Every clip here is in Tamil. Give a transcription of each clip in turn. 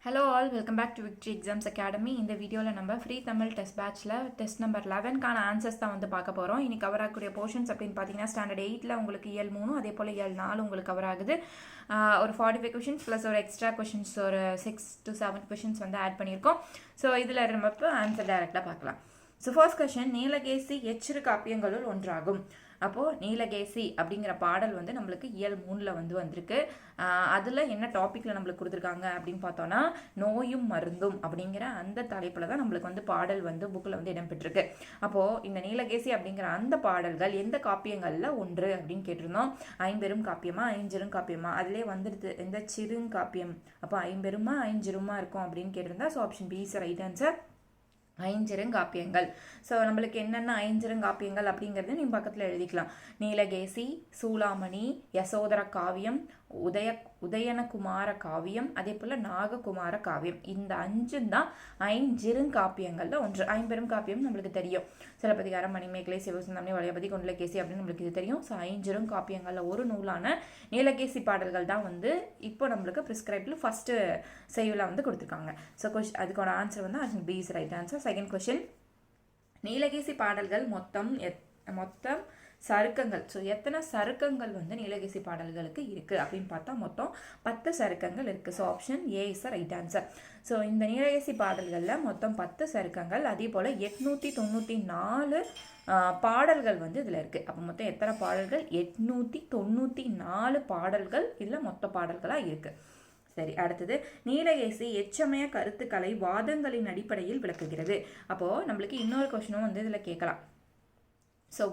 Hello all, welcome back to victory exams academy. இந்த வீடியோவில் நம்ம ஃப்ரீ தமிழ் டெஸ்ட் பேட்சில் டெஸ்ட் நம்பர் 11க்கான ஆன்சர்ஸ் தான் வந்து பார்க்க போகிறோம். இனி கவர் ஆகக்கூடிய போர்ஷன்ஸ் அப்படின்னு பார்த்தீங்கன்னா ஸ்டாண்டர்ட் 8ல் உங்களுக்கு இயல் 3, அதே போல் இயல் 4 உங்களுக்கு கவர் ஆகுது. ஒரு 45 கொஷின்ஸ் ப்ளஸ் ஒரு எக்ஸ்ட்ரா கொஷின்ஸ் ஒரு 6 to 7 கொஷின்ஸ் வந்து ஆட் பண்ணியிருக்கோம். ஸோ இதில் நம்ம இப்போ ஆன்சர் டைரெக்டாக பார்க்கலாம். ஸோ ஃபர்ஸ்ட் கொஷின், நீலகேசி எச்சிறு காப்பியங்களுள் ஒன்றாகும். அப்போது நீலகேசி அப்படிங்கிற பாடல் வந்து நம்மளுக்கு இயல் 3ல் வந்து வந்திருக்கு. அதில் என்ன டாப்பிக்கில் நம்மளுக்கு கொடுத்துருக்காங்க அப்படின்னு பார்த்தோன்னா நோயும் மருந்தும் அப்படிங்கிற அந்த தலைப்பில் தான் நம்மளுக்கு வந்து பாடல் வந்து புக்கில் வந்து இடம்பெற்றிருக்கு. அப்போது இந்த நீலகேசி அப்படிங்கிற அந்த பாடல்கள் எந்த காப்பியங்களில் ஒன்று அப்படின்னு கேட்டிருந்தோம். ஐம்பெரும் காப்பியமா ஐஞ்சிரும் காப்பியமா, அதிலே வந்துடுது எந்த சிறுங்காப்பியம். அப்போ ஐம்பெருமா ஐஞ்சிருமா இருக்கும் அப்படின்னு கேட்டிருந்தா so option B is right answer, ஐஞ்சிருங்காப்பியங்கள். ஸோ நம்மளுக்கு என்னென்ன ஐஞ்சிருங்காப்பியங்கள் அப்படிங்கிறது நீங்கள் பக்கத்தில் எழுதிக்கலாம். நீலகேசி, சூளாமணி, யசோதர காவியம், உதயனகுமார காவியம், அதே போல் நாககுமார காவியம். இந்த 5 தான் ஐஞ்சிருங்காப்பியங்களில் ஒன்று. ஐம்பெரும் காப்பியம் நம்மளுக்கு தெரியும், சிலப்பதிகாரம், மணிமேகலை, சிவசுந்தமணி, வளையபதி, குண்டலகேசி அப்படின்னு நம்மளுக்கு இது தெரியும். ஸோ ஐஞ்சிருங்காப்பியங்களில் ஒரு நூலான நீலகேசி பாடல்கள் தான் வந்து இப்போ நம்மளுக்கு ப்ரிஸ்கிரைபில் ஃபஸ்ட்டு செய்யுளில் வந்து கொடுத்துருக்காங்க. ஸோ அதுக்கோட ஆன்சர் வந்து option B is right answer. Second question, Neelakesi பாடல்கள் மொத்தம் சருக்கங்கள். ஸோ எத்தனை சருக்கங்கள் வந்து நீலகேசி பாடல்களுக்கு இருக்குது அப்படின்னு பார்த்தா மொத்தம் 10 சருக்கங்கள் இருக்குது. So option A is right answer. So இந்த நீலகேசி பாடல்களில் மொத்தம் 10 சருக்கங்கள், அதே போல் 894 பாடல்கள் வந்து இதில் இருக்குது. அப்போ மொத்தம் எத்தனை பாடல்கள்? 894 பாடல்கள் இதில் மொத்த பாடல்களாக இருக்குது. சரி, அடுத்தது, நீலகேசி எச்சமய கருத்துக்களை வாதங்களின் அடிப்படையில் விளக்குகிறது. அப்போது நம்மளுக்கு இன்னொரு கொஸ்டினும் வந்து இதில் கேட்கலாம். ஸோ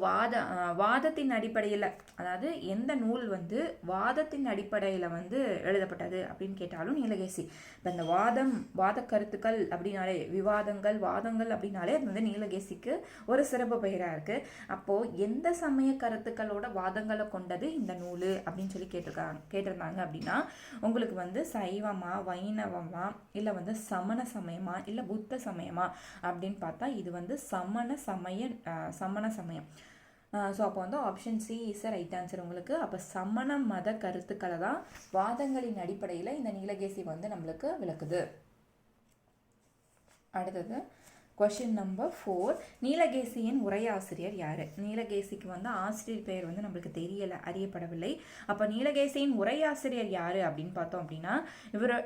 வாதத்தின் அடிப்படையில், அதாவது எந்த நூல் வந்து வாதத்தின் அடிப்படையில் வந்து எழுதப்பட்டது அப்படின்னு கேட்டாலும் நீலகேசி. இப்போ இந்த வாத கருத்துக்கள் அப்படின்னாலே, விவாதங்கள், வாதங்கள் அப்படின்னாலே அது வந்து நீலகேசிக்கு ஒரு சிறப்பு பெயராக இருக்குது. அப்போது எந்த சமய கருத்துக்களோட வாதங்களை கொண்டது இந்த நூல் அப்படின்னு சொல்லி கேட்டிருந்தாங்க அப்படின்னா உங்களுக்கு வந்து சைவமா, வைணவமா, இல்லை வந்து சமண சமயமா, இல்லை புத்த சமயமா அப்படின்னு பார்த்தா இது வந்து சமண சமயம். ஸோ அப்போ வந்து option C is right answer உங்களுக்கு. அப்போ சமண மத கருத்துக்களை தான் வாதங்களின் அடிப்படையில் இந்த நீலகேசி வந்து நம்மளுக்கு விளக்குது. அடுத்தது கொஷின் நம்பர் 4, நீலகேசியின் உரையாசிரியர் யார்? நீலகேசிக்கு வந்து ஆசிரியர் பெயர் வந்து நம்மளுக்கு தெரியலை, அறியப்படவில்லை. அப்போ நீலகேசியின் உரையாசிரியர் யார் அப்படின்னு பார்த்தோம் அப்படின்னா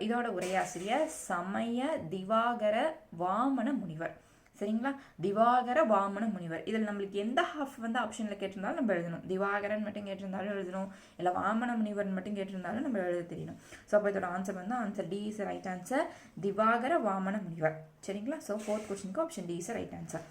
இதோட உரையாசிரியர் சமய திவாகர வாமன முனிவர். சரிங்களா, திவாகர வாமன முனிவர். இதில் நம்மளுக்கு எந்த ஹாஃப் வந்து ஆப்ஷனில் கேட்டிருந்தாலும் நம்ம எழுதணும். திவாகரன் மட்டும் கேட்டிருந்தாலும் எழுதணும், இல்லை வாமன முனிவர் மட்டும் கேட்டிருந்தாலும் நம்ம எழுத தெரியணும். ஸோ அப்போ இதோட ஆன்சர் வந்து answer D is right answer, Divakara Vamana முனிவர். சரிங்களா, ஸோ 4th கொஸ்டினுக்கு option D is right answer.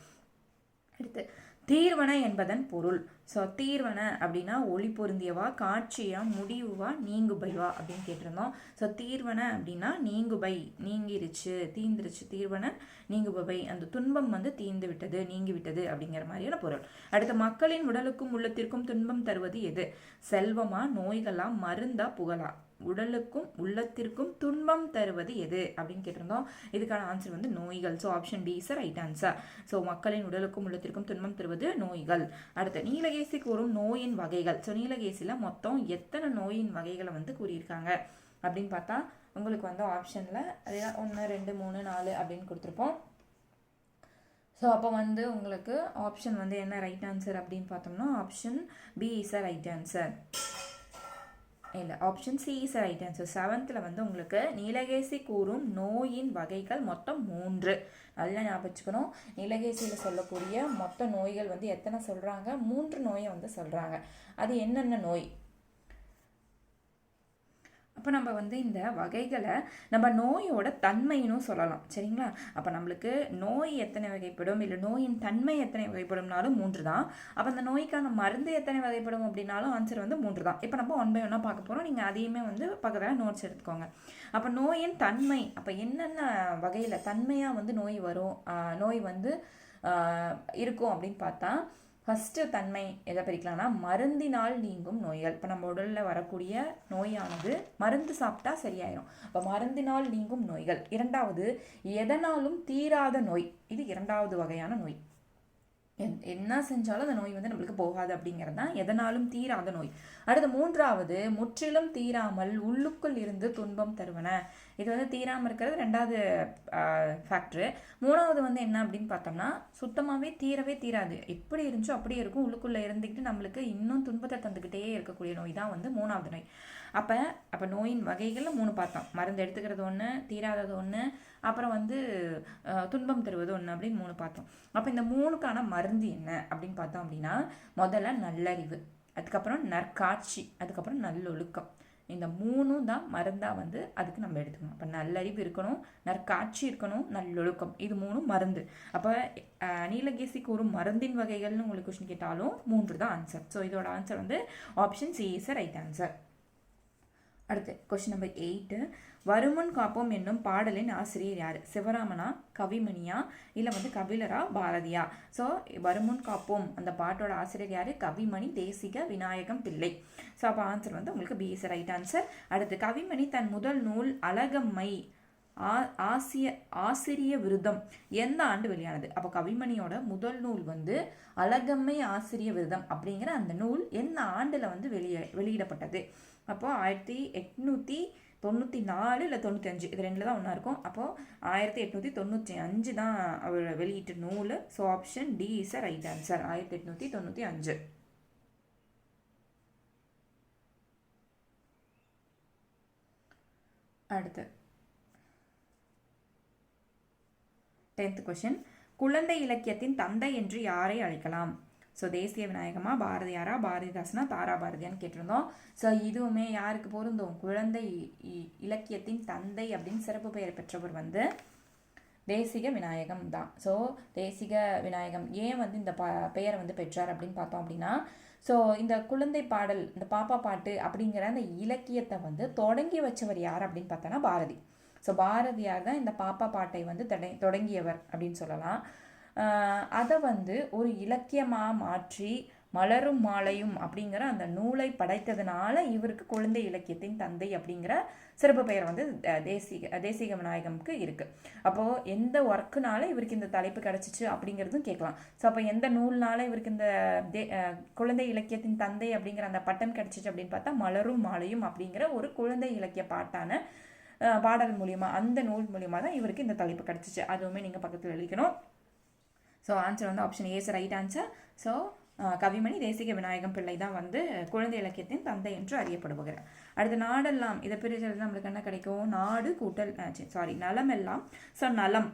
அடுத்து, தீர்வன என்பதன் பொருள். ஸோ தீர்வன அப்படின்னா ஒளி பொருந்தியவா, காட்சியா, முடிவுவா, நீங்குபைவா அப்படின்னு கேட்டிருந்தோம். ஸோ தீர்வன அப்படின்னா நீங்குபை, நீங்கிருச்சு, தீந்துருச்சு. தீர்வன நீங்குபவை, அந்த துன்பம் வந்து தீர்ந்து விட்டது, நீங்கி விட்டது அப்படிங்கிற மாதிரியான பொருள். அடுத்து, மக்களின் உடலுக்கும் உள்ளத்திற்கும் துன்பம் தருவது எது? செல்வமா, நோய்களா, மருந்தா, புகழா? உடலுக்கும் உள்ளத்திற்கும் துன்பம் தருவது எது அப்படின்னு கேட்டிருந்தோம். இதுக்கான ஆன்சர் வந்து நோய்கள். So option D is right answer. So மக்களின் உடலுக்கும் உள்ளத்திற்கும் துன்பம் தருவது நோய்கள். அடுத்து, நீலகேசி கூறும் நோயின் வகைகள். ஸோ நீலகேசியில் மொத்தம் எத்தனை நோயின் வகைகளை வந்து கூறியிருக்காங்க அப்படின்னு பார்த்தா உங்களுக்கு வந்து ஆப்ஷனில் அதே 1 2 3 4 அப்படின்னு கொடுத்துருப்போம். ஸோ அப்போ வந்து உங்களுக்கு ஆப்ஷன் வந்து என்ன ரைட் ஆன்சர் அப்படின்னு பார்த்தோம்னா option B is right answer. இல்லை, option C is right answer. 7th வந்து உங்களுக்கு நீலகேசி கூறும் நோயின் வகைகள் மொத்தம் 3. நல்லா ஞாபகம் வச்சுக்கணும். நீலகேசியில் சொல்லக்கூடிய மொத்த நோய்கள் வந்து எத்தனை சொல்கிறாங்க? 3 நோயை வந்து சொல்கிறாங்க. அது என்னென்ன நோய்? அப்போ நம்ம வந்து இந்த வகைகளை நம்ம நோயோட தன்மையினும் சொல்லலாம். சரிங்களா, அப்போ நம்மளுக்கு நோய் எத்தனை வகைப்படும், இல்லை நோயின் தன்மை எத்தனை வகைப்படும்னாலும் 3 தான். அப்போ அந்த நோய்க்கான மருந்து எத்தனை வகைப்படும் அப்படின்னாலும் ஆன்சர் வந்து 3 தான். இப்போ நம்ம 1 by 1 பார்க்க போகிறோம். நீங்கள் அதையுமே வந்து பக்கத்தில் நோட்ஸ் எடுத்துக்கோங்க. அப்போ நோயின் தன்மை, அப்போ என்னென்ன வகையில் தன்மையாக வந்து நோய் வரும், நோய் வந்து இருக்கும் அப்படின்னு பார்த்தா ஃபஸ்ட்டு தன்மை எதை பிரிக்கலாம்னா மருந்தினால் நீங்கும் நோய்கள். இப்போ நம்ம உடலில் வரக்கூடிய நோயானது மருந்து சாப்பிட்டா சரியாயிடும். இப்போ மருந்தினால் நீங்கும் நோய்கள். 2வது, எதனாலும் தீராத நோய். இது 2வது வகையான நோய். என்ன செஞ்சாலும் அந்த நோய் வந்து நம்மளுக்கு போகாது அப்படிங்கிறது தான் எதனாலும் தீராத நோய். அடுத்து மூன்றாவது, முற்றிலும் தீராமல் உள்ளுக்குள் இருந்து துன்பம் தருவன. இது வந்து தீராமல் இருக்கிறது ரெண்டாவது ஃபேக்டரு. மூணாவது வந்து என்ன அப்படின்னு பார்த்தோம்னா, சுத்தமாகவே தீரவே தீராது, எப்படி இருந்துச்சோ அப்படியே இருக்கும், உள்ளுக்குள்ளே இருந்துக்கிட்டு நம்மளுக்கு இன்னும் துன்பத்தை தந்துக்கிட்டே இருக்கக்கூடிய நோய் தான் வந்து மூணாவது நோய். அப்போ நோயின் வகைகளில் 3 பார்த்தோம். மருந்து எடுத்துக்கிறது ஒன்று, தீராதது ஒன்று, அப்புறம் வந்து துன்பம் தருவது ஒன்று அப்படின்னு 3 பார்த்தோம். அப்போ இந்த 3க்கான மருந்து என்ன அப்படின்னு பார்த்தோம் அப்படின்னா, முதல்ல நல்லறிவு, அதுக்கப்புறம் நற்காட்சி, அதுக்கப்புறம் நல்லொழுக்கம். இந்த 3ம் தான் மருந்தாக வந்து அதுக்கு நம்ம எடுத்துக்கணும். அப்போ நல்லறிவு இருக்கணும், நற்காட்சி இருக்கணும், நல்லொழுக்கம், இது 3ம் மருந்து. அப்போ நீலகேசி கூறும் மருந்தின் வகைகள்னு உங்களுக்கு கொஸ்டின் கேட்டாலும் 3 தான் ஆன்சர். ஸோ இதோட ஆன்சர் வந்து option C is right answer. அடுத்து கொஸ்டின் நம்பர் 8, வருமுன் காப்போம் என்னும் பாடலின் ஆசிரியர் யார்? சிவராமனா, கவிமணியா, இல்லை வந்து கபிலரா, பாரதியா? ஸோ வருமுன் காப்போம் அந்த பாட்டோட ஆசிரியர் யார்? கவிமணி தேசிக விநாயகம் பிள்ளை. ஸோ அப்போ ஆன்சர் வந்து உங்களுக்கு பி இஸ் ரைட் ஆன்சர். அடுத்து கவிமணி தன் முதல் நூல் அழகம்மை ஆசிரிய விருதம் எந்த ஆண்டு வெளியானது? அப்போ கவிமணியோட முதல் நூல் வந்து அழகம்மை ஆசிரிய விருதம் அப்படிங்கிற அந்த நூல் எந்த ஆண்டில் வந்து வெளியிடப்பட்டது? அப்போது 1894 இல்லை 95, இது 2 தான் ஒன்றா இருக்கும். அப்போது 1895 தான் அவர் வெளியிட்ட நூல். So option D is a right answer, 1895. அடுத்து 10th கொஸ்டின், குழந்தை இலக்கியத்தின் தந்தை என்று யாரை அழைக்கலாம்? ஸோ தேசிய விநாயகமா, பாரதியாரா, பாரதிதாசனா, தாரா பாரதியான்னு கேட்டிருந்தோம். ஸோ இதுவுமே யாருக்கு பொருந்தும்? குழந்தை இலக்கியத்தின் தந்தை அப்படின்னு சிறப்பு பெயர் பெற்றவர் வந்து தேசிக விநாயகம் தான். ஸோ தேசிக விநாயகம் ஏன் வந்து இந்த பெயரை வந்து பெற்றார் அப்படின்னு பார்த்தோம் அப்படின்னா, ஸோ இந்த குழந்தை பாடல், இந்த பாப்பா பாட்டு அப்படிங்கிற அந்த இலக்கியத்தை வந்து தொடங்கி வச்சவர் யார் அப்படின்னு பார்த்தோன்னா பாரதி. ஸோ பாரதியார் தான் இந்த பாப்பா பாட்டை வந்து தொடங்கியவர் அப்படின்னு சொல்லலாம். அதை வந்து ஒரு இலக்கியமாக மாற்றி மலரும் மாலையும் அப்படிங்கிற அந்த நூலை படைத்ததுனால இவருக்கு குழந்தை இலக்கியத்தின் தந்தை அப்படிங்கிற சிறப்பு பெயர் வந்து தேசிக விநாயகம்க்கு இருக்குது. அப்போது எந்த ஒர்க்குனால இவருக்கு இந்த தலைப்பு கிடச்சிச்சு அப்படிங்கிறதும் கேட்கலாம். ஸோ அப்போ எந்த நூல்னால இவருக்கு இந்த குழந்தை இலக்கியத்தின் தந்தை அப்படிங்கிற அந்த பட்டம் கிடச்சிச்சு அப்படின்னு பார்த்தா மலரும் மாலையும் அப்படிங்கிற ஒரு குழந்தை இலக்கிய பாட்டான பாடல் மூலியமாக, அந்த நூல் மூலியமாக தான் இவருக்கு இந்த தலைப்பு கிடச்சிச்சு. அதுவுமே நீங்கள் பக்கத்தில் எழுதிக்கணும். ஸோ ஆன்சர் வந்து option A is right answer. So Kavimani Desika Vinayagam Pillai தான் வந்து குழந்தை இலக்கியத்தின் தந்தை என்று அறியப்படுகிறார். அடுத்து நாடெல்லாம், இதை பிரிச்சது நம்மளுக்கு என்ன கிடைக்கும்? நாடு கூட்டல் நலம் எல்லாம். ஸோ நலம்,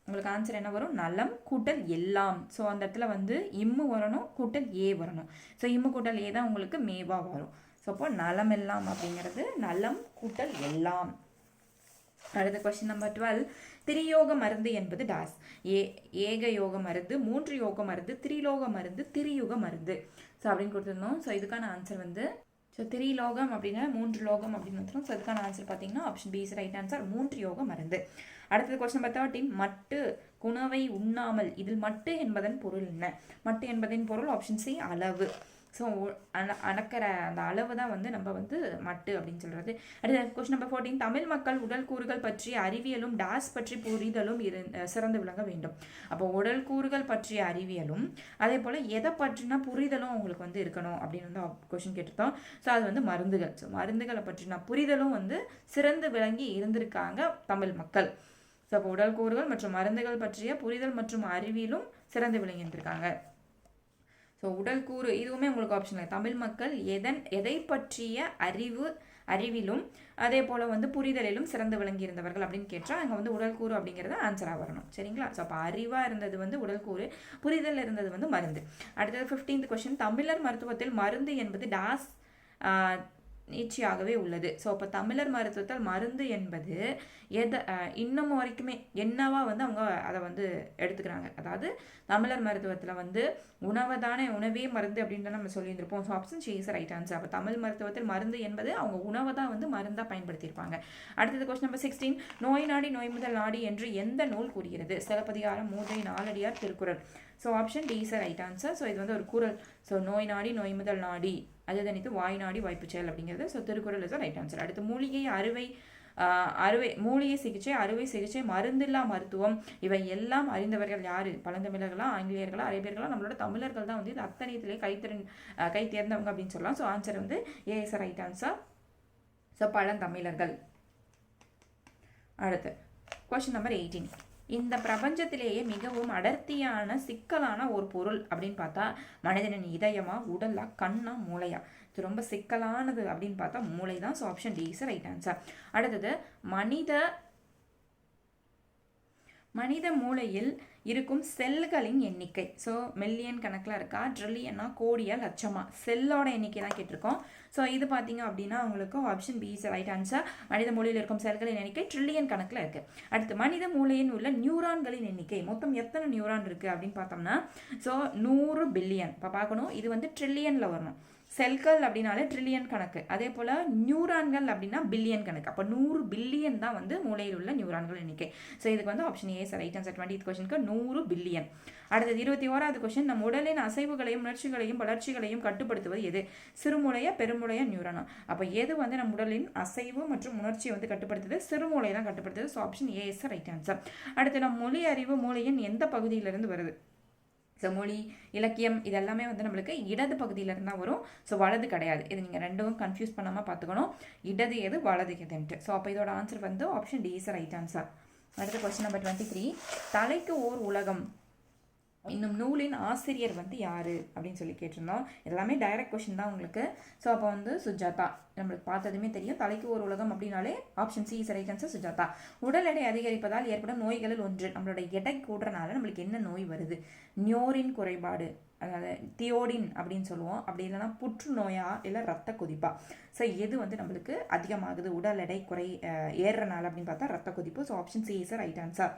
உங்களுக்கு ஆன்சர் என்ன வரும்? நலம் கூட்டல் எல்லாம். ஸோ அந்த இடத்துல வந்து இம்மு வரணும், கூட்டல் ஏ வரணும். ஸோ இம்மு கூட்டல் ஏ தான் உங்களுக்கு மேவா வரும். ஸோ அப்போ நலம் எல்லாம் அப்படிங்கிறது நலம் கூட்டல் எல்லாம். அடுத்த கொஸ்டின் நம்பர் 12, திரியோக மருந்து என்பது டாஸ்? ஏக யோக மருந்து, 3 யோக மருந்து, திரிலோக மருந்து, திரியுக மருந்து. ஸோ அப்படின்னு கொடுத்துருந்தோம். ஸோ இதுக்கான ஆன்சர் வந்து திரிலோகம் அப்படின்னா 3 லோகம் அப்படின்னு வந்துடும். ஸோ இதுக்கான ஆன்சர் பார்த்தீங்கன்னா option B is right answer, 3 யோக மருந்து. அடுத்தது கொஸ்டின் நம்பர் 13, மட்டு குணவை உண்ணாமல், இதில் மட்டு என்பதன் பொருள் என்ன? மட்டு என்பதன் பொருள் ஆப்ஷன் சி அளவு. ஸோ அளக்கிற அந்த அளவு தான் வந்து நம்ம வந்து மட்டு அப்படின்னு சொல்கிறது. அடுத்த கொஸ்டின் நம்பர் 14, தமிழ் மக்கள் உடல் கூறுகள் பற்றிய அறிவியலும் டாஸ் பற்றி புரிதலும் சிறந்து விளங்க வேண்டும். அப்போ உடல் கூறுகள் பற்றிய அறிவியலும் அதே போல் எதை பற்றினா புரிதலும் உங்களுக்கு வந்து இருக்கணும் அப்படின்னு வந்து கொஸ்டின் கேட்டிருந்தோம். ஸோ அது வந்து மருந்துகள். ஸோ மருந்துகளை பற்றினா புரிதலும் வந்து சிறந்து விளங்கி இருந்திருக்காங்க தமிழ் மக்கள். ஸோ அப்போ உடல் கூறுகள் மற்றும் மருந்துகள் பற்றிய புரிதல் மற்றும் அறிவியலும் சிறந்து விளங்கி இருந்திருக்காங்க. ஸோ உடல் கூறு இதுவுமே உங்களுக்கு ஆப்ஷன். தமிழ் மக்கள் எதை பற்றிய அறிவிலும் அதே போல் வந்து புரிதலிலும் சிறந்து விளங்கி இருந்தவர்கள் அப்படின்னு கேட்டால் அங்கே வந்து உடல் கூறு அப்படிங்கிறது ஆன்சராக வரணும். சரிங்களா? ஸோ அப்போ அறிவாக இருந்தது வந்து உடல் கூறு, புரிதல் இருந்தது வந்து மருந்து. அடுத்தது 15th கொஸ்டின், தமிழர் மருத்துவத்தில் மருந்து என்பது டாஸ் நீட்சியாகவே உள்ளது. ஸோ அப்போ தமிழர் மருத்துவத்தில் மருந்து என்பது இன்னமும் வரைக்குமே என்னவா வந்து அவங்க அதை வந்து எடுத்துக்கிறாங்க. அதாவது தமிழர் மருத்துவத்தில் வந்து உணவே மருந்து அப்படின்னு நம்ம சொல்லியிருந்திருப்போம். So option C is right answer. அப்போ தமிழ் மருத்துவத்தில் மருந்து என்பது அவங்க உணவை தான் வந்து மருந்தாக பயன்படுத்தியிருப்பாங்க. அடுத்தது கொஸ்டின் நம்பர் 16, நோய் நாடி நோய் முதல் நாடி என்று எந்த நூல் கூறுகிறது? சிலப்பதிகாரம், மூதை, Naladiyar, Thirukkural. So option D is right answer. So இது வந்து ஒரு குறள். ஸோ நோய் நாடி நோய் முதல் நாடி, அது தனித்து வாய் நாடி வாய்ப்பு செயல் அப்படிங்கிறது. So Thirukkural is right answer. அடுத்து மூலிகை அறுவை மூலிகை சிகிச்சை, அறுவை சிகிச்சை, மருந்தில்லா மருத்துவம், இவை எல்லாம் அறிந்தவர்கள் யாரு? பழந்தமிழர்களா, ஆங்கிலேயர்களா, அரேபியர்களா? நம்மளோட தமிழர்கள் தான் வந்து இது அத்தனையத்திலே கை தேர்ந்தவங்க அப்படின்னு சொல்லலாம். ஸோ ஆன்சர் வந்து ஏ இஸ் ரைட் ஆன்சர். ஸோ பழந்தமிழர்கள். அடுத்து கொஸ்டின் நம்பர் 18. இந்த பிரபஞ்சத்திலேயே மிகவும் அடர்த்தியான சிக்கலான ஒரு பொருள் அப்படின்னு பார்த்தா மனிதனின் இதயமா, உடலா, கண்ணா, மூளையா? இது ரொம்ப சிக்கலானது அப்படின்னு பார்த்தா மூளை தான். So option D is right answer. அடுத்தது மனித மூளையில் இருக்கும் செல்களின் எண்ணிக்கை. ஸோ மில்லியன் கணக்கில் இருக்கா, ட்ரில்லியனா, கோடியா, லட்சமா? செல்லோட எண்ணிக்கை தான் கேட்டிருக்கோம். ஸோ இது பார்த்தீங்க அப்படின்னா உங்களுக்கு option B is right answer. மனித மூளையில் இருக்கும் செல்களின் எண்ணிக்கை ட்ரில்லியன் கணக்கில் இருக்குது. அடுத்து மனித மூளையின் உள்ள நியூரான்களின் எண்ணிக்கை. மொத்தம் எத்தனை நியூரான் இருக்குது அப்படின்னு பார்த்தோம்னா ஸோ 100 பில்லியன். இப்போ பார்க்கணும், இது வந்து ட்ரில்லியனில் வரணும். செல்கள் அப்படின்னாலே ட்ரில்லியன் கணக்கு, அதே போல் நியூரான்கள் அப்படின்னா பில்லியன் கணக்கு. அப்போ 100 பில்லியன் தான் வந்து மூளையில் உள்ள நியூரான்கள் எண்ணிக்கை. ஸோ இதுக்கு வந்து ஆப்ஷன் ஏ ரைட் ஆன்சர். 20th கொஸ்டினுக்கு 100 பில்லியன். அடுத்தது 21வது கொஸ்டின். நம் உடலின் அசைவுகளையும் உணர்ச்சிகளையும் வளர்ச்சிகளையும் கட்டுப்படுத்துவது எது? சிறுமூளையா, பெருமூளையா, நியூரானா? அப்போ எது வந்து நம் உடலின் அசைவு மற்றும் உணர்ச்சியை வந்து கட்டுப்படுத்துது? சிறுமூளை தான் கட்டுப்படுத்துது. So option A is right answer. அடுத்து நம் மொழி அறிவு மூளையின் எந்த பகுதியிலிருந்து வருது? ஸோ மொழி, இலக்கியம் இது எல்லாமே வந்து நம்மளுக்கு இடது பகுதியிலேருந்து தான் வரும். ஸோ வலது கிடையாது. இது நீங்கள் ரெண்டும் கன்ஃபியூஸ் பண்ணாமல் பார்த்துக்கணும், இடது எது வலது எதுன்ட்டு. ஸோ அப்போ இதோட ஆன்சர் வந்து option D is right answer. அடுத்த கொஸ்டின் நம்பர் 23. தலைக்கு ஓர் உலகம் இன்னும் நூலின் ஆசிரியர் வந்து யாரு அப்படின்னு சொல்லி கேட்டிருந்தோம். எல்லாமே டைரக்ட் கொஸ்டின் தான் உங்களுக்கு. ஸோ அப்போ வந்து சுஜாதா. நம்மளுக்கு பார்த்ததுமே தெரியும், தலைக்கு ஒரு உலகம் அப்படின்னாலே option C is right answer, Sujatha. உடல் எடை அதிகரிப்பதால் ஏற்படும் நோய்களில் ஒன்று. நம்மளோட எடை கூடுறனால நம்மளுக்கு என்ன நோய் வருது? நியோரின் குறைபாடு, அதாவது தியோடின் அப்படின்னு சொல்லுவோம். அப்படி இல்லைன்னா புற்றுநோயா, இல்லை ரத்த கொதிப்பா? ஸோ எது வந்து நம்மளுக்கு அதிகமாகுது உடல் எடை ஏறுறனால அப்படின்னு பார்த்தா ரத்த கொதிப்பு. So option C is right answer.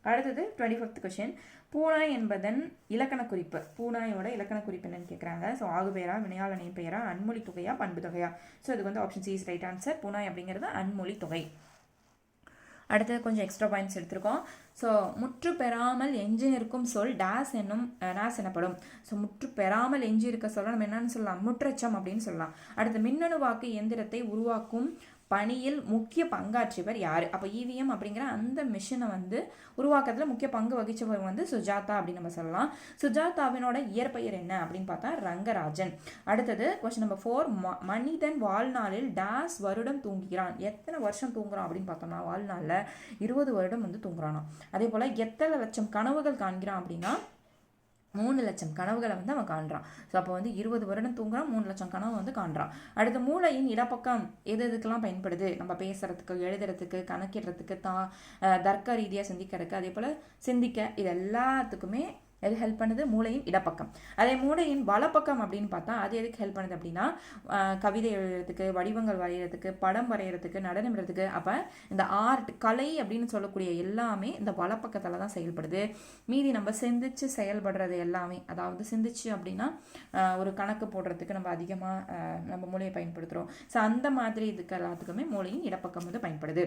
அடுத்தது 25th கொஸ்டின். பூனாய் என்பதன் இலக்கண குறிப்பு. பூனாயோட இலக்கண குறிப்பு என்னன்னு கேட்குறாங்க. ஸோ ஆகுபெயரா, வினையாளனை பெயரா, அன்மொழி தொகையா, பண்பு தொகையா? ஸோ இது வந்து option C is right answer. பூனாய் அப்படிங்கிறது அன்மொழி தொகை. அடுத்தது கொஞ்சம் எக்ஸ்ட்ரா பாயிண்ட்ஸ் எடுத்திருக்கோம். ஸோ முற்று பெறாமல் எஞ்சி நிற்கும் சொல் டேஸ் எனப்படும். ஸோ முற்று பெறாமல் எஞ்சி இருக்க சொல்ல நம்ம என்னன்னு சொல்லலாம்? முற்றச்சம் அப்படின்னு சொல்லலாம். அடுத்து மின்னணு வாக்கு இயந்திரத்தை உருவாக்கும் பணியில் முக்கிய பங்காற்றியவர் யார்? அப்போ இவிஎம் அப்படிங்கிற அந்த மிஷினை வந்து உருவாக்கத்தில் முக்கிய பங்கு வகிச்சவர் வந்து சுஜாதா அப்படின்னு நம்ம சொல்லலாம். சுஜாதாவினோட இயற்பெயர் என்ன அப்படின்னு பார்த்தா ரங்கராஜன். அடுத்தது கொஸ்டின் நம்பர் 4. மனிதன் வாழ்நாளில் டேஸ் வருடம் தூங்குகிறான். எத்தனை வருஷம் தூங்குறான் அப்படின்னு பார்த்தோம்னா வாழ்நாளில் 20 வருடம் வந்து தூங்குறானா. அதே போல் எத்தனை லட்சம் கனவுகள் காண்கிறான் அப்படின்னா 3 லட்சம் கனவுகளை வந்து அவன் காண்றான். ஸோ அப்போ வந்து 20 வருடம் தூங்குறான், 3 லட்சம் கனவு வந்து காண்றான். அடுத்த மூளையின் இடப்பக்கம் எதுக்கெல்லாம் பயன்படுது? நம்ம பேசுறதுக்கு, எழுதுறதுக்கு, கணக்கிடுறதுக்கு, தர்க்க ரீதியாக சிந்திக்கிறதுக்கு, அதே போல் சிந்திக்க, இது எல்லாத்துக்குமே எது ஹெல்ப் பண்ணுது? மூளையின் இடப்பக்கம். அதே மூளையின் வலப்பக்கம் அப்படின்னு பார்த்தா அது எதுக்கு ஹெல்ப் பண்ணுது அப்படின்னா கவிதை எழுதுறதுக்கு, வடிவங்கள் வரைகிறதுக்கு, படம் வரைகிறதுக்கு, நடனம்றதுக்கு. அப்போ இந்த ஆர்ட், கலை அப்படின்னு சொல்லக்கூடிய எல்லாமே இந்த வலப்பக்கத்தில் தான் செயல்படுது. மீதி நம்ம சிந்திச்சு செயல்படுறது எல்லாமே, அதாவது சிந்திச்சு அப்படின்னா ஒரு கணக்கு போடுறதுக்கு நம்ம அதிகமாக நம்ம மூளையை பயன்படுத்துகிறோம். ஸோ அந்த மாதிரி இதுக்கு எல்லாத்துக்குமே மூளையின் இடப்பக்கம் வந்து பயன்படுது.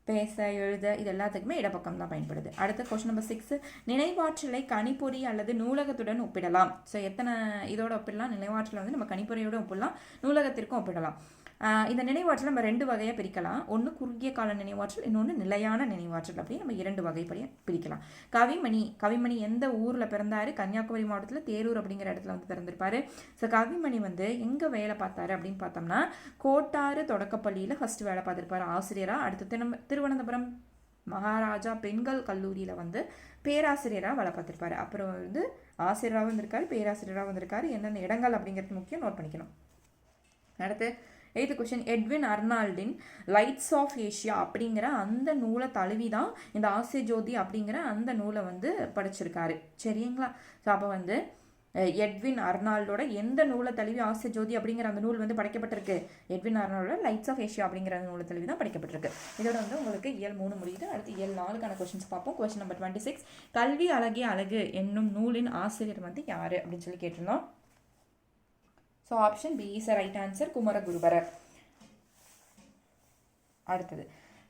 பேச, எழுத, இது எல்லாத்துக்குமே இடப்பக்கம் தான் பயன்படுது. அடுத்த கொஸ்டின் நம்பர் 6. நினைவாற்றலை கணிப்பொறி அல்லது நூலகத்துடன் ஒப்பிடலாம். ஸோ எத்தனை இதோட ஒப்பிடலாம்? நினைவாற்றலை வந்து நம்ம கணிப்பொறியோட ஒப்பிடலாம், நூலகத்திற்கும் ஒப்பிடலாம். இந்த நினைவாற்றல் நம்ம 2 வகையாக பிரிக்கலாம். ஒன்று குறுகிய கால நினைவாற்றல், இன்னொன்று நிலையான நினைவாற்றல். அப்படி நம்ம 2 வகைப்படியாக பிரிக்கலாம். கவிமணி எந்த ஊரில் பிறந்தாரு? கன்னியாகுமரி மாவட்டத்தில் தேரூர் அப்படிங்கிற இடத்துல வந்து பிறந்திருப்பாரு. ஸோ கவிமணி வந்து எங்கே வேலை பார்த்தாரு அப்படின்னு பார்த்தோம்னா கோட்டாறு தொடக்கப்பள்ளியில் ஃபர்ஸ்ட் வேலை பார்த்துருப்பாரு ஆசிரியராக. அடுத்து திருவனந்தபுரம் மகாராஜா பெண்கள் கல்லூரியில் வந்து பேராசிரியராக வேலை பார்த்துருப்பாரு. அப்புறம் வந்து ஆசிரியராகவும் வந்திருக்காரு, பேராசிரியராகவும் வந்திருக்காரு. என்னென்ன இடங்கள் அப்படிங்கிறது முக்கியம், நோட் பண்ணிக்கணும். அடுத்து 8th கொஸ்டின். எட்வின் அர்னால்டின் லைட்ஸ் ஆஃப் ஏஷியா அப்படிங்கிற அந்த நூலை தழுவி தான் இந்த ஆசிய ஜோதி அப்படிங்கிற அந்த நூலை வந்து படிச்சிருக்காரு. சரிங்களா? ஸோ அப்போ வந்து எட்வின் அர்னால்டோட எந்த நூலை தழுவி ஆசிய ஜோதி அப்படிங்கிற அந்த நூல் வந்து படைக்கப்பட்டிருக்கு? எட்வின் அர்னால்டோட லைட்ஸ் ஆஃப் ஏஷியா அப்படிங்கிற அந்த நூலை தழுவி தான் படைக்கப்பட்டிருக்கு. இதோட வந்து உங்களுக்கு இயல் 3 முடியுது. அடுத்து இயல் 4க்கான கொஸ்டின்ஸ் பார்ப்போம். Question number 26. கல்வி அழகிய அழகு என்னும் நூலின் ஆசிரியர் வந்து யாரு அப்படின்னு சொல்லி கேட்டிருந்தோம். So option B is right answer, குமரகுருபரர். அடுத்தது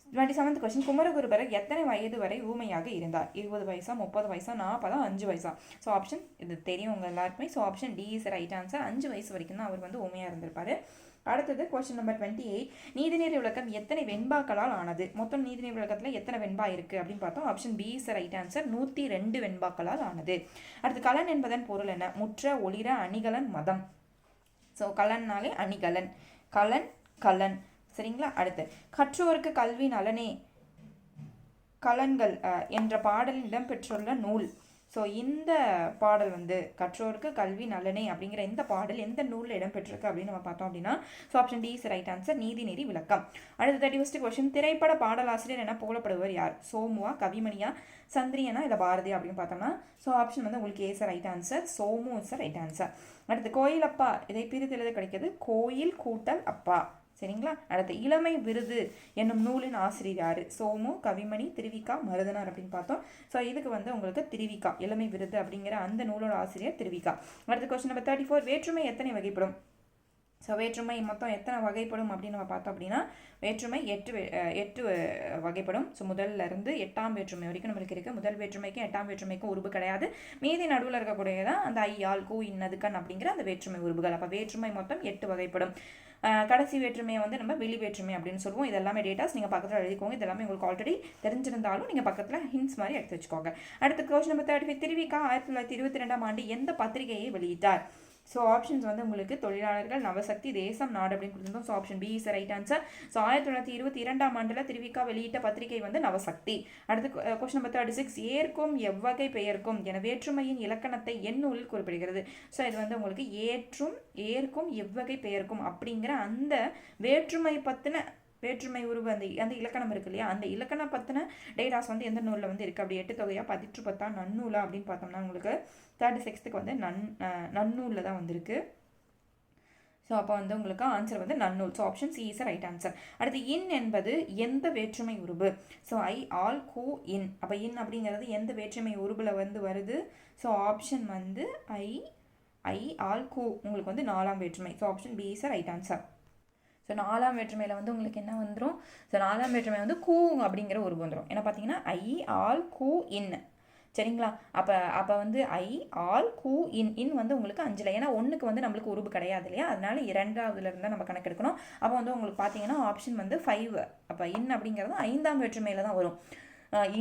27th கொஸ்டின். குமரகுருபரர் எத்தனை வயது வரை ஊமையாக இருந்தார்? 20 வயசா, 30 வயசா, 40, 5 வயசா? ஸோ ஆப்ஷன் இது தெரியும் உங்கள் எல்லாருக்குமே. So option D is right answer. 5 வயசு வரைக்கும் தான் அவர் வந்து ஊமையாக இருந்திருப்பாரு. அடுத்தது கொஸ்டின் நம்பர் 28. நீதிநெறி விளக்கம் எத்தனை வெண்பாக்களால் ஆனது? மொத்தம் நீதிநெறி விளக்கத்தில் எத்தனை வெண்பா இருக்குது அப்படின்னு பார்த்தோம். Option B is right answer. 102 வெண்பாக்களால் ஆனது. அடுத்து கலன் என்பதன் பொருள் என்ன? முற்ற, ஒளிர, அணிகலன், மதம். ஸோ கலன்னாலே அணிகலன், கலன், கலன். சரிங்களா? அடுத்து கற்றோருக்கு கல்வி நலனே கலன்கள் என்ற பாடலில் இடம்பெற்றுள்ள நூல். ஸோ இந்த பாடல் வந்து கற்றோருக்கு கல்வி நலனே அப்படிங்கிற இந்த பாடல் எந்த நூலில் இடம்பெற்றிருக்கு அப்படின்னு நம்ம பார்த்தோம் அப்படின்னா, so option D is right answer. நீதிநெறி விளக்கம். அடுத்து 31st கொஸ்டின். திரைப்பட பாடலாசிரியர் என புகழப்படுவர் யார்? சோமுவா, கவிமணியா, சந்திரியனா, இல்லை பாரதி அப்படின்னு பார்த்தோம்னா, ஸோ ஆப்ஷன் வந்து உங்களுக்கு A right answer. Somu is right answer. அடுத்து கோயிலப்பா இதை பிரித்து எழுத கிடைக்கிறது கோயில் கூட்டல் அப்பா. சரிங்களா? அடுத்து இளமை விருது என்னும் நூலின் ஆசிரியர் யாரு? சோமு, கவிமணி, திருவிக்கா, மருதனார் அப்படின்னு பார்த்தோம். ஸோ இதுக்கு வந்து உங்களுக்கு திருவிக்கா, இளமை விருது அப்படிங்கிற அந்த நூலோட ஆசிரியர் திருவிக்கா. அடுத்த கொஸ்டின் நம்பர் 34. வேற்றுமை எத்தனை வகைப்படும்? ஸோ வேற்றுமை மொத்தம் எத்தனை வகைப்படும் அப்படின்னு நம்ம பார்த்தோம் அப்படின்னா, வேற்றுமை 8 வகைப்படும். ஸோ முதல்ல இருந்து 8ஆம் வேற்றுமை வரைக்கும் நம்மளுக்கு இருக்குது. முதல் வேற்றுமைக்கும் 8ஆம் வேற்றுமைக்கும் உருபு கிடையாது. மீதி நடுவில் இருக்கக்கூடியதான் அந்த ஐ, ஆல், கூ, இன்னது, கண் அப்படிங்கிற அந்த வேற்றுமை உருபுகள். அப்போ வேற்றுமை மொத்தம் 8 வகைப்படும். கடைசி வேற்றுமையை வந்து நம்ம வெளி வேற்றுமை அப்படின்னு சொல்லுவோம். இதெல்லாமே டேட்டாஸ் நீங்கள் பக்கத்தில் எழுதிக்கோங்க. இதெல்லாமே உங்களுக்கு ஆல்ரெடி தெரிஞ்சிருந்தாலும் நீங்கள் பக்கத்தில் ஹிண்ட்ஸ் மாதிரி எடுத்து வச்சுக்கோங்க. அடுத்த கொஸ்டின் நம்பர் 35. திருவிக்கா 1922ஆம் ஆண்டு எந்த பத்திரிகையை வெளியிட்டார்? ஸோ ஆப்ஷன்ஸ் வந்து உங்களுக்கு தொழிலாளர்கள், நவசக்தி, தேசம், நாடு அப்படின்னு கொடுத்துருந்தோம். So option B is right answer. So 1922ஆம் ஆண்டில் திருவிக்கா வெளியிட்ட பத்திரிகை வந்து நவசக்தி. அடுத்து கொஸ்டின் நம்பர் 36. ஏற்கும் எவ்வகை பெயர்க்கும் என வேற்றுமையின் இலக்கணத்தை என் நூலில் குறிப்பிடுகிறது? ஸோ இது வந்து உங்களுக்கு ஏற்கும் எவ்வகை பெயர்க்கும் அப்படிங்கிற அந்த வேற்றுமை பற்றின வேற்றுமை உருவு அந்த இலக்கணம் இருக்கு இல்லையா, அந்த இலக்கணம் பற்றின டேட்டாஸ் வந்து எந்த நூலில் வந்து இருக்குது? அப்படி 8 தொகையா 18 10 நன்னூலா அப்படின்னு பார்த்தோம்னா உங்களுக்கு 36க்கு வந்து நன்னூலில் தான் வந்திருக்கு. ஸோ அப்போ வந்து உங்களுக்கு ஆன்சர் வந்து Nannool. So option C is right answer. அடுத்து இன் என்பது எந்த வேற்றுமை உருபு? ஸோ ஐ, ஆல், கூ, இன். அப்போ இன் அப்படிங்கிறது எந்த வேற்றுமை உருபில் வந்து வருது? ஸோ ஆப்ஷன் வந்து ஐ, ஆல், கூ உங்களுக்கு வந்து 4ஆம் வேற்றுமை. So option B is right answer. So 4ஆம் வேற்றுமையில் வந்து உங்களுக்கு என்ன வந்துடும்? ஸோ 4ஆம் வேற்றுமை வந்து கூ அப்படிங்கிற உருவு வந்துடும். ஏன்னா பார்த்தீங்கன்னா ஐ, ஆல், கூ, இன். சரிங்களா? அப்போ வந்து ஐ, ஆல், கூ, இன் வந்து உங்களுக்கு 5ல். ஏன்னா 1க்கு வந்து நம்மளுக்கு உருவு கிடையாது இல்லையா, அதனால 2ஆவதுல இருந்தால் நம்ம கணக்கெடுக்கணும். அப்போ வந்து உங்களுக்கு பார்த்தீங்கன்னா ஆப்ஷன் வந்து 5. அப்போ இன் அப்படிங்கிறது 5ஆம் வேற்றுமையில் தான் வரும்.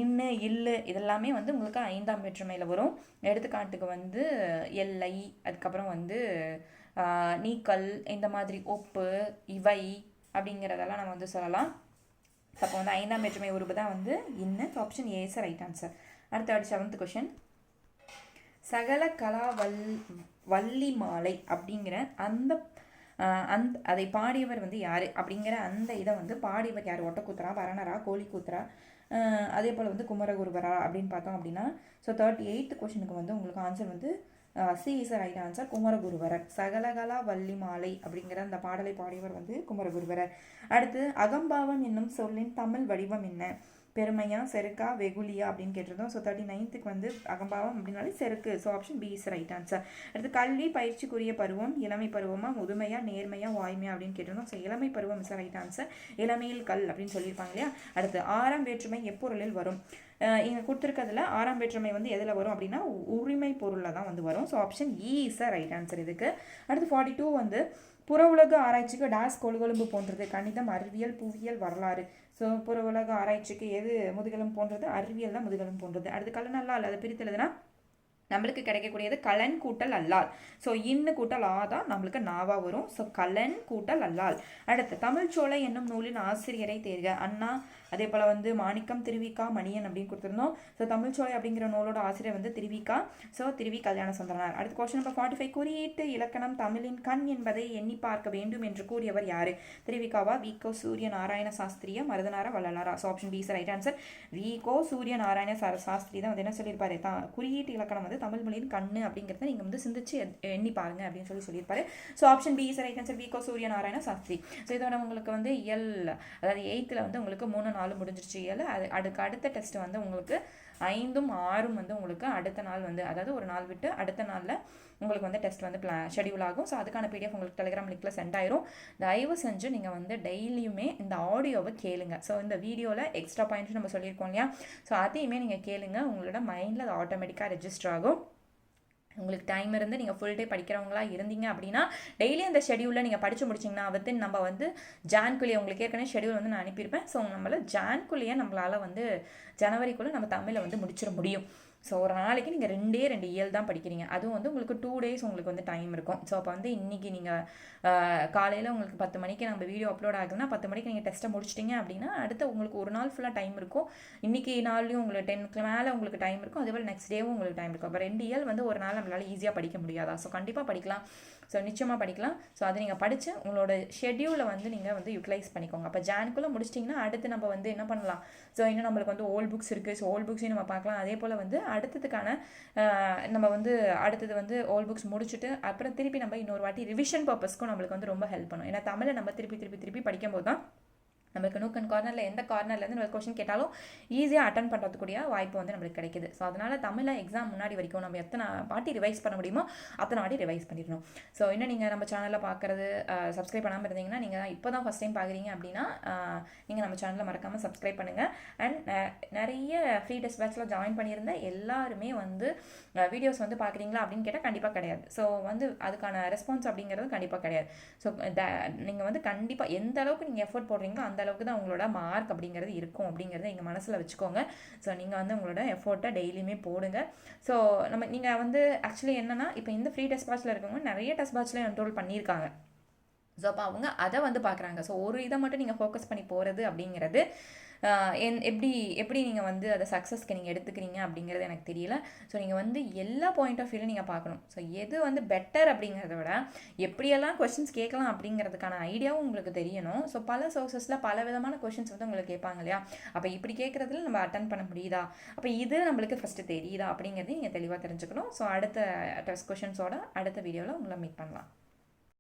இன்னு, இல்லு இதெல்லாமே வந்து உங்களுக்கு 5ஆம் வேற்றுமையில் வரும். எடுத்துக்காட்டுக்கு வந்து எல்லை, அதுக்கப்புறம் வந்து நீக்கல், இந்த மாதிரி ஒப்பு, இவை அப்படிங்கிறதெல்லாம் நம்ம வந்து சொல்லலாம். அப்போ வந்து 5ஆம் வேற்றுமை உருவு தான் வந்து இன்னு. Option A is right answer. அடுத்த 7th கொஸ்டின். சகல கலா வள்ளி மாலை அப்படிங்கிற அதை பாடியவர் வந்து யார் அப்படிங்கிற அந்த இதை வந்து பாடியவர் யார்? ஒட்டக்கூத்தரா, பரணரா, கோழிக்கூத்தரா, அதே போல் வந்து குமரகுருவரா அப்படின்னு பார்த்தோம் அப்படின்னா, ஸோ 38th கொஸ்டினுக்கு வந்து உங்களுக்கு ஆன்சர் வந்து C is right answer. Kumaraguruparar. Sakalakala Valli மாலை அப்படிங்கிற அந்த பாடலை பாடியவர் வந்து குமரகுருவரர். அடுத்து அகம்பாவம் என்னும் சொல்லின் தமிழ் வடிவம் என்ன? பெருமையா, செருக்கா, வெகுலியா அப்படின்னு கேட்டிருந்தோம். ஸோ 39க்கு வந்து அகம்பாவம் அப்படின்னாலே செருக்கு. So option B is right answer. அடுத்து கல்வி பயிற்சிக்குரிய பருவம் இளமை பருவமா, முதுமையா, நேர்மையா, வாய்மையா அப்படின்னு கேட்டிருந்தோம். ஸோ இளமை பருவம் இஸ் ரைட் ஆன்சர். இளமையில் கல் அப்படின்னு சொல்லியிருப்பாங்க இல்லையா. அடுத்து 6ஆம் வேற்றுமை எப்பொருளில் வரும்? இங்கே கொடுத்துருக்கிறதுல 6ஆம் வேற்றுமை வந்து எதில் வரும் அப்படின்னா உரிமை பொருளில் தான் வந்து வரும். So option E is right answer இதுக்கு. அடுத்து 42 வந்து புற உலக ஆராய்ச்சிக்கு டாஸ் கொள்கொழும்பு போன்றது? கணிதம், அறிவியல், புவியியல், வரலாறு. ஸோ புற உலக ஆராய்ச்சிக்கு எது முதுகெலும் போன்றது? அறிவியல் தான் முதுகெலும் போன்றது. அடுத்து கலனல்லால் அதை பிரித்தெழுதுனா நம்மளுக்கு கிடைக்கக்கூடியது கலன் கூட்டல் அல்லால். ஸோ இன்னு கூட்டல் ஆ தான் நம்மளுக்கு நாவா வரும். ஸோ கலன் கூட்டல் அல்லால். அடுத்து தமிழ்ச்சோலை என்னும் நூலின் ஆசிரியரை தேர்க? அண்ணா, அதே போல் வந்து மாணிக்கம், திருவிக்கா, மணியன் அப்படின்னு கொடுத்துருந்தோம். ஸோ தமிழ்ச்சோலை அப்படிங்கிற நூலோட ஆசிரியர் வந்து திருவிக்கா. ஸோ திருவி கல்யாண சுந்தரனார். அடுத்து கொஸ்டின் நம்பர் 45. குறியீட்டு இலக்கணம் தமிழின் கண் என்பதை எண்ணி பார்க்க வேண்டும் என்று கூறியவர் யாரு? திருவிக்காவா, வி.கோ. சூரிய நாராயண சாஸ்திரியா, மருதனாரா, வள்ளலாரா? So option B is right answer. வி.கோ. சூரிய நாராயண சாஸ்திரி தான் வந்து என்ன சொல்லியிருப்பாரு? குறியீட்டு இலக்கணம் வந்து தமிழ் மொழியின் கண்ணு அப்படிங்கிறத நீங்கள் வந்து சிந்திச்சு எண்ணி பாருங்க அப்படின்னு சொல்லியிருப்பாரு. So option B is right answer. வி.கோ. சூரிய நாராயண சாஸ்திரி. ஸோ இதோட உங்களுக்கு வந்து இயல், அதாவது 8th வந்து உங்களுக்கு 3 4 முடிஞ்சிருச்சு இயல். அடுத்த டெஸ்ட் வந்து உங்களுக்கு 5ம் 6ம் வந்து உங்களுக்கு அடுத்த நாள் வந்து, அதாவது ஒரு நாள் விட்டு அடுத்த நாளில் உங்களுக்கு வந்து டெஸ்ட் வந்து ஷெடியூல் ஆகும். ஸோ அதுக்கான பிடிஎஃப் உங்களுக்கு டெலிகிராம் லிங்க்கில் சென்ட் ஆயிரும். தயவு செஞ்சு நீங்கள் வந்து டெய்லியுமே இந்த ஆடியோவை கேளுங்க. ஸோ இந்த வீடியோவில் எக்ஸ்ட்ரா பாயிண்ட்ஸ் நம்ம சொல்லியிருக்கோம் இல்லையா, ஸோ அதையுமே நீங்கள் கேளுங்க. உங்களோட மைண்டில் அது ஆட்டோமேட்டிக்காக ரெஜிஸ்டர் ஆகும். உங்களுக்கு டைம் இருந்து நீங்கள் ஃபுல் டே படிக்கிறவங்களா இருந்தீங்க அப்படின்னா டெய்லி அந்த ஷெடியூலில் நீங்கள் படித்து முடிச்சிங்கன்னா வித்தின் நம்ம வந்து ஜான்குள்ளேயே உங்களுக்கு ஏற்கனவே ஷெடியூல் வந்து நான் அனுப்பியிருப்பேன். ஸோ நம்மள ஜான்குள்ளேயே நம்மளால் வந்து ஜனவரிக்குள்ளே நம்ம தமிழை வந்து முடிச்சிட முடியும். ஸோ ஒரு நாளைக்கு நீங்கள் 2 இயல் தான் படிக்கிறீங்க. அதுவும் வந்து உங்களுக்கு 2 days உங்களுக்கு வந்து டைம் இருக்கும். ஸோ அப்போ வந்து இன்றைக்கி நீங்கள் காலையில் உங்களுக்கு 10 மணிக்கு நம்ம வீடியோ அப்லோட் ஆகுதுன்னா 10 மணிக்கு நீங்கள் டெஸ்ட்டை முடிச்சிட்டிங்க அப்படின்னா அடுத்து உங்களுக்கு ஒரு நாள் ஃபுல்லாக டைம் இருக்கும். இன்றைக்கி நாள்லையும் உங்களுக்கு 10க்கு மேலே உங்களுக்கு டைம் இருக்கும். அதேபோல் நெக்ஸ்ட் டேவும் உங்களுக்கு டைம் இருக்கும். அப்போ 2 இயல் வந்து ஒரு நாள் நம்மளால் ஈஸியாக படிக்க முடியாதா? ஸோ கண்டிப்பாக படிக்கலாம். ஸோ நிச்சயமாக படிக்கலாம். ஸோ அதை நீங்கள் படித்து உங்களோட ஷெட்யூலை வந்து நீங்கள் வந்து யூட்டிலைஸ் பண்ணிக்கோங்க. அப்போ ஜானுக்குள்ளே முடிச்சிட்டிங்கன்னா அடுத்து நம்ம வந்து என்ன பண்ணலாம்? ஸோ இன்னும் நம்மளுக்கு வந்து ஓல்ட் புக்ஸ் இருக்குது. ஸோ ஓல்ட் புக்ஸையும் நம்ம பார்க்கலாம். அதே போல் வந்து அடுத்ததுக்கான நம்ம வந்து அடுத்தது வந்து ஓல்ட் புக்ஸ் முடிச்சுட்டு அப்புறம் திருப்பி நம்ம இன்னொரு வாட்டி ரிவிஷன் பர்பஸ்க்கும் நம்மளுக்கு வந்து ரொம்ப ஹெல்ப் பண்ணும். ஏன்னா தமிழை நம்ம திருப்பி படிக்கும்போது தான் நம்மளுக்கு நூக் அண்ட் கார்னரில் எந்த கார்னர்லேருந்து நம்ம கொஸ்டின் கேட்டாலும் ஈஸியாக அட்டன் பண்ணுறதுக்கூடிய வாய்ப்பு வந்து நம்மளுக்கு கிடைக்குது. ஸோ அதனால் தமிழை எக்ஸாம் முன்னாடி வரைக்கும் நம்ம எத்தனை வாட்டி ரிவைஸ் பண்ண முடியுமோ அத்தனை வாட்டி ரிவைஸ் பண்ணிடணும். ஸோ இன்னும் நீங்கள் நம்ம சேனலில் பார்க்குறது சப்ஸ்கிரைப் பண்ணாமல் இருந்தீங்கன்னா நீங்கள் இப்போ தான் ஃபஸ்ட் டைம் பார்க்குறீங்க அப்படின்னா நீங்கள் நம்ம சேனலில் மறக்காமல் சப்ஸ்கிரைப் பண்ணுங்கள். அண்ட் நிறைய ஃப்ரீ டெஸ்ட் பேட்சில் ஜாயின் பண்ணியிருந்த எல்லாருமே வந்து வீடியோஸ் வந்து பார்க்குறீங்களா அப்படின்னு கேட்டால் கண்டிப்பாக கிடையாது. ஸோ வந்து அதுக்கான ரெஸ்பான்ஸ் அப்படிங்கிறது கண்டிப்பாக கிடையாது. ஸோ நீங்கள் வந்து கண்டிப்பாக எந்த அளவுக்கு நீங்கள் எஃபோர்ட் போடுறீங்களோ அந்த அளவுக்கு தான் உங்களோட மார்க் அப்படிங்கிறது இருக்கும் அப்படிங்கிறத எங்கள் மனசில் வச்சுக்கோங்க. ஸோ நீங்கள் வந்து உங்களோட எஃபோர்ட்டை டெய்லியுமே போடுங்க. ஸோ நீங்கள் வந்து ஆக்சுவலி என்னென்னா இப்போ இந்த ஃப்ரீ டெஸ்ட் பேட்சில் இருக்கவங்க நிறைய டெஸ்ட் பேட்சில் என்ரோல் பண்ணியிருக்காங்க. ஸோ அப்போ அவங்க அதை வந்து பார்க்குறாங்க. ஸோ ஒரு இதை மட்டும் நீங்கள் ஃபோக்கஸ் பண்ணி போகிறது அப்படிங்கிறது எப்படி நீங்கள் வந்து அதை சக்ஸஸ்க்கு நீங்கள் எடுத்துக்கிறீங்க அப்படிங்கிறது எனக்கு தெரியல. ஸோ நீங்கள் வந்து எல்லா பாயிண்ட் ஆஃப் வியூவில் நீங்கள் பார்க்கணும். ஸோ எது வந்து பெட்டர் அப்படிங்கிறத விட எப்படியெல்லாம் கொஸ்டின்ஸ் கேட்கலாம் அப்படிங்கிறதுக்கான ஐடியாவும் உங்களுக்கு தெரியணும். ஸோ பல சோர்சஸில் பல விதமான கொஸ்டின்ஸ் வந்து உங்களுக்கு கேட்பாங்க இல்லையா? அப்போ இப்படி கேட்குறதுல நம்ம அட்டன் பண்ண முடியுதா, அப்போ இது நம்மளுக்கு ஃபஸ்ட்டு தெரியுதா அப்படிங்கிறது நீங்கள் தெளிவாக தெரிஞ்சுக்கணும். ஸோ அடுத்த டெஸ்ட் கொஷின்ஸோட அடுத்த வீடியோவில் உங்களை மீட் பண்ணலாம்.